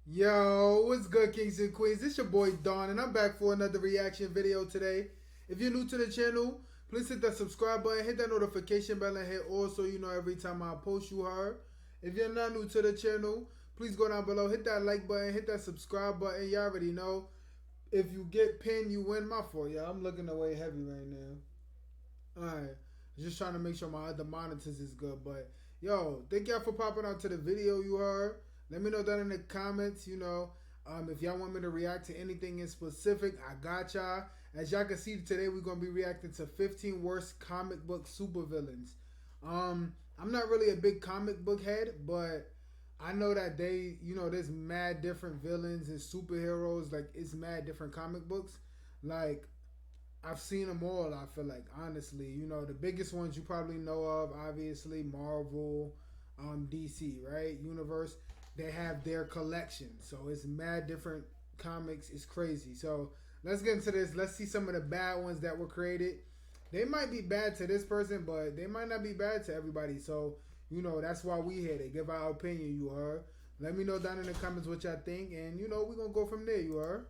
Yo, what's good, kings and queens? It's your boy Don, and I'm back for another reaction video today. If you're new to the channel, please hit that subscribe button, hit that notification bell, and hit all so you know every time I post you heard. If you're not new to the channel, please go down below, hit that like button, hit that subscribe button. You already know. If you get pinned, you win. My fault, yeah. I'm looking away heavy right now. Alright. Just trying to make sure my other monitors is good. But yo, thank y'all for popping out to the video you heard. Let me know down in the comments, if y'all want me to react to anything in specific, I got y'all. As y'all can see today, we're gonna be reacting to 15 worst comic book supervillains. I'm not really a big comic book head, but I know that there's mad different villains and superheroes. Like it's mad different comic books. Like I've seen them all. I feel like honestly, the biggest ones you probably know of, obviously Marvel, DC, right? Universe. They have their collection, so it's mad different comics. It's crazy. So let's get into this. Let's see some of the bad ones that were created. They might be bad to this person, but they might not be bad to everybody. So that's why we here. They give our opinion. You heard. Let me know down in the comments what y'all think, and we're gonna go from there. You heard.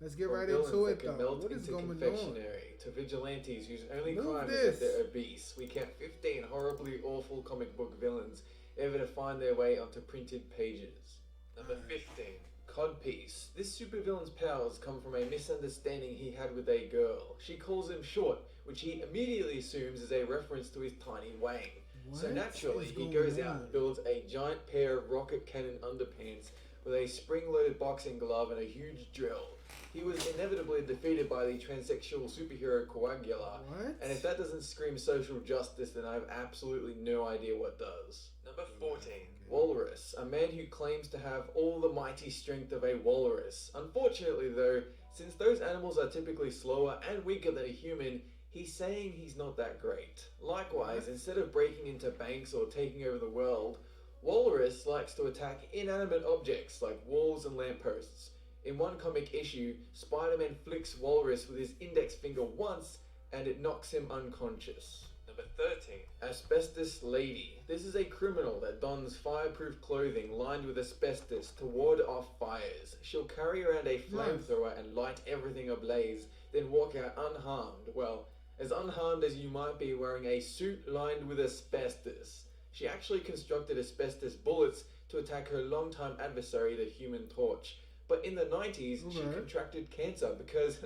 Let's get right into it though. What is going on? To vigilantes whose only crime this. is that they're obese, we count 15 horribly awful comic book villains ever to find their way onto printed pages. Number 15. Codpiece. This supervillain's powers come from a misunderstanding he had with a girl. She calls him short, which he immediately assumes is a reference to his tiny wang. So naturally, he goes out and builds a giant pair of rocket cannon underpants with a spring-loaded boxing glove and a huge drill. He was inevitably defeated by the transsexual superhero Coagula. And if that doesn't scream social justice, then I have absolutely no idea what does. Number 14. Walrus. A man who claims to have all the mighty strength of a walrus. Unfortunately though, since those animals are typically slower and weaker than a human, he's saying he's not that great. Likewise, instead of breaking into banks or taking over the world, Walrus likes to attack inanimate objects like walls and lampposts. In one comic issue, Spider-Man flicks Walrus with his index finger once and it knocks him unconscious. Number 13. Asbestos Lady. This is a criminal that dons fireproof clothing lined with asbestos to ward off fires. She'll carry around a flamethrower and light everything ablaze, then walk out unharmed. Well, as unharmed as you might be wearing a suit lined with asbestos. She actually constructed asbestos bullets to attack her longtime adversary, the Human Torch. But in the 90s, she contracted cancer because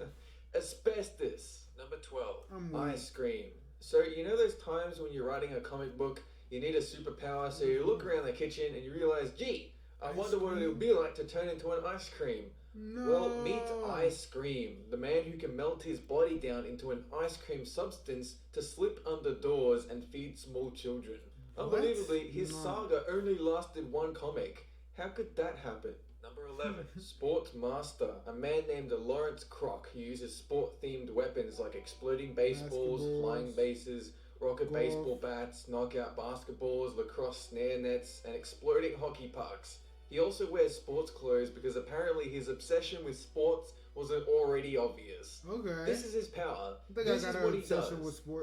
asbestos. Number 12. Ice cream. So you know those times when you're writing a comic book, you need a superpower, so you look around the kitchen and you realize, gee, I wonder what it'll be like to turn into an ice cream. No. Well, meet Ice Cream, the man who can melt his body down into an ice cream substance to slip under doors and feed small children. Unbelievably, his saga only lasted one comic. How could that happen? Number 11. Sports Master. A man named Lawrence Kroc who uses sport-themed weapons like exploding baseballs, flying bases, rocket baseball bats, knockout basketballs, lacrosse snare nets, and exploding hockey pucks. He also wears sports clothes because apparently his obsession with sports wasn't already obvious. Okay. This is his power. This is what he does.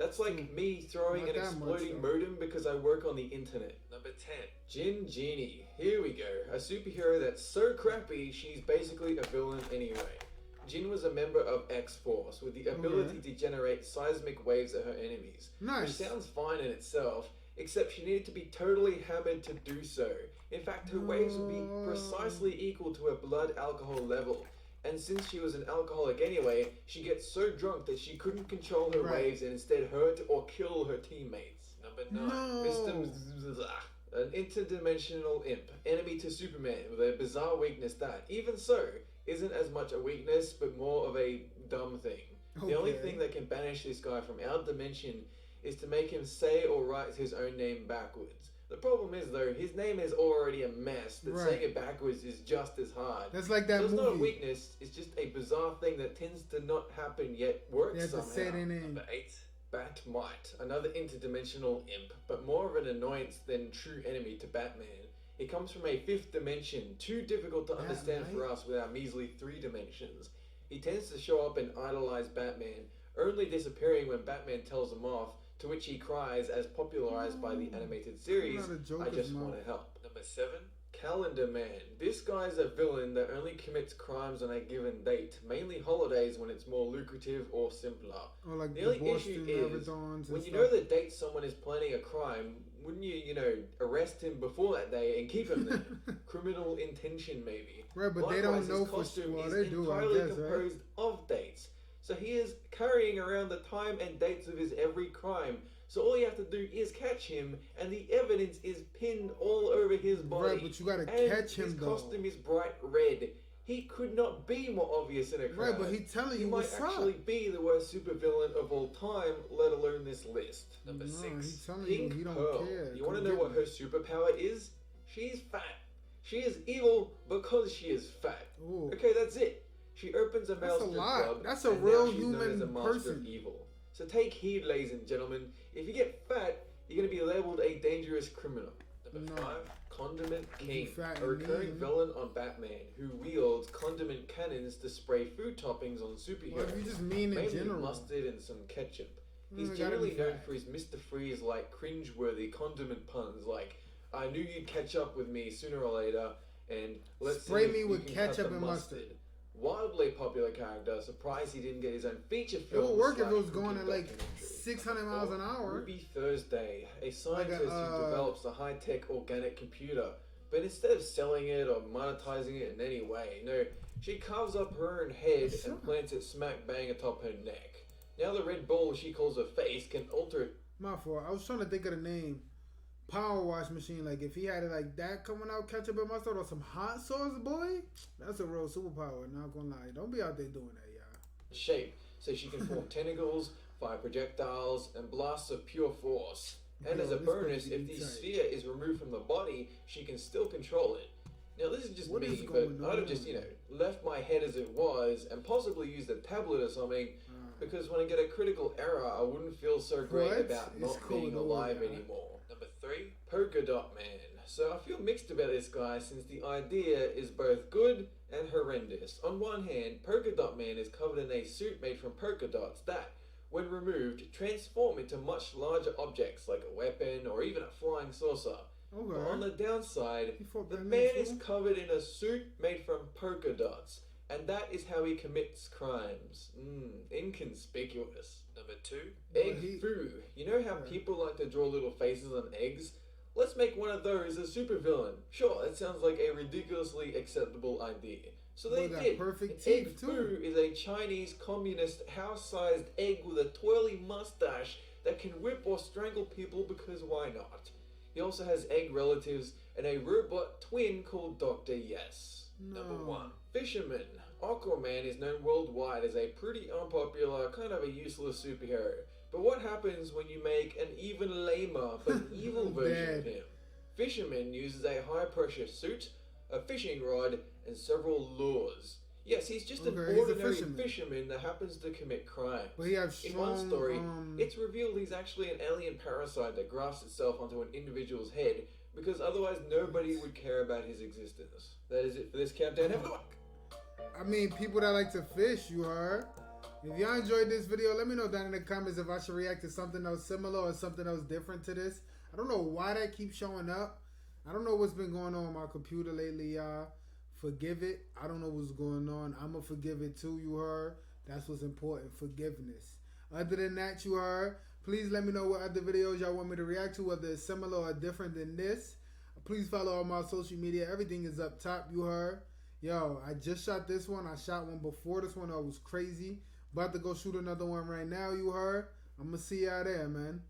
That's like me throwing an exploding modem because I work on the internet. Number 10. Jin Genie. Here we go. A superhero that's so crappy she's basically a villain anyway. Jin was a member of X-Force with the ability to generate seismic waves at her enemies. Which sounds fine in itself, except she needed to be totally hammered to do so. In fact, her waves would be precisely equal to her blood alcohol level. And since she was an alcoholic anyway, she gets so drunk that she couldn't control her waves and instead hurt or kill her teammates. Number 9. Mr. An interdimensional imp, enemy to Superman with a bizarre weakness that, even so, isn't as much a weakness but more of a dumb thing. The only thing that can banish this guy from our dimension is to make him say or write his own name backwards. The problem is though, his name is already a mess, that saying it backwards is just as hard. That's like that movie. It's not a weakness, it's just a bizarre thing that tends to not happen yet works somehow. Number 8. Bat-Mite, another interdimensional imp, but more of an annoyance than true enemy to Batman. He comes from a 5th dimension, too difficult to understand for us with our measly 3 dimensions. He tends to show up and idolize Batman, only disappearing when Batman tells him off, to which he cries as popularized by the animated series, I just want to help. Number 7. Calendar Man. This guy's a villain that only commits crimes on a given date, mainly holidays when it's more lucrative or simpler. Or like The only Boston issue is, marathons when and you stuff. know the date someone is planning a crime, wouldn't you arrest him before that day and keep him there? Criminal intention, maybe. Right, but Likewise, they don't his know for costume sure. is They do, I entirely guess, right? composed of dates. So he is carrying around the time and dates of his every crime. So all you have to do is catch him, and the evidence is pinned all over his body. Right, but you gotta and catch him, his though. costume is bright red. He could not be more obvious in a crowd. Right, but he telling you might what's up. actually be the worst supervillain of all time, let alone this list. Number No, 6, he telling Pink you he don't Pearl. care. You want to Come know get what her superpower is? She's fat. She is evil because she is fat. Ooh. Okay, that's it. She opens a That's male a strip lot. club. That's a and real now she's known human as a master person. of evil. So take heed, ladies and gentlemen. If you get fat, you're going to be labeled a dangerous criminal. Number No. 5, Condiment King, fat a and recurring mean. villain on Batman who wields condiment cannons to spray food toppings on superheroes. Well, if you just mean in mainly general. mustard and some ketchup. Mm, He's it gotta generally be known fat. for his Mr. Freeze like cringe-worthy condiment puns like, I knew you'd catch up with me sooner or later, and let's Spray see if me you with can cut ketchup the and mustard. Wildly popular character, surprised he didn't get his own feature It film. would work if it slash was going cooking at like documentary. 600 miles an hour. Ruby Thursday, a scientist Like who develops a high-tech organic computer, but instead of selling it or monetizing it in any way, no, she carves up her own head Sure. and plants it smack bang atop her neck. Now the red ball she calls her face can alter it. My fault. I was trying to think of the name. Power wash machine. Like if he had it like that coming out, ketchup and mustard or some hot sauce, boy, that's a real superpower. Not gonna lie. Don't be out there doing that, y'all. Shape, so she can form tentacles, fire projectiles, and blasts of pure force. And Yo, as a this bonus, gonna if be the tight. sphere is removed from the body, she can still control it. Now this is just What me, is but going I'd have on? just, left my head as it was and possibly used a tablet or something, because when I get a critical error, I wouldn't feel so great What? about It's not cool being though, alive yeah. anymore. Number 3, Polka Dot Man. So I feel mixed about this guy since the idea is both good and horrendous. On one hand, Polka Dot Man is covered in a suit made from polka dots that, when removed, transform into much larger objects like a weapon or even a flying saucer. Okay. But on the downside, He fought the Batman man is too? covered in a suit made from polka dots, and that is how he commits crimes. Inconspicuous. Number 2, Egg Foo. You know how people like to draw little faces on eggs? Let's make one of those a supervillain. Sure, that sounds like a ridiculously acceptable idea. So they Boy, got did. perfect Egg teeth, Foo too. is a Chinese communist house-sized egg with a twirly mustache that can whip or strangle people because why not? He also has egg relatives and a robot twin called Dr. Yes. No. Number 1, Fisherman. Aquaman is known worldwide as a pretty unpopular, kind of a useless superhero. But what happens when you make an even lamer but evil version of him? Fisherman uses a high-pressure suit, a fishing rod, and several lures. Yes, he's just an Okay, he's a ordinary fisherman. fisherman that happens to commit crimes. But he has In one strong, story, it's revealed he's actually an alien parasite that grafts itself onto an individual's head because otherwise nobody would care about his existence. That is it for this countdown. Have a good one. I mean, people that like to fish, you heard. If y'all enjoyed this video, let me know down in the comments if I should react to something else similar or something else different to this. I don't know why that keeps showing up. I don't know what's been going on with my computer lately, y'all. Forgive it. I don't know what's going on. I'm going to forgive it too, you heard. That's what's important, forgiveness. Other than that, you heard, please let me know what other videos y'all want me to react to, whether it's similar or different than this. Please follow all my social media. Everything is up top, you heard. Yo, I just shot this one. I shot one before this one. That was crazy. About to go shoot another one right now, you heard. I'm going to see y'all there, man.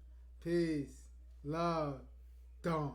Peace. Love. Dawn.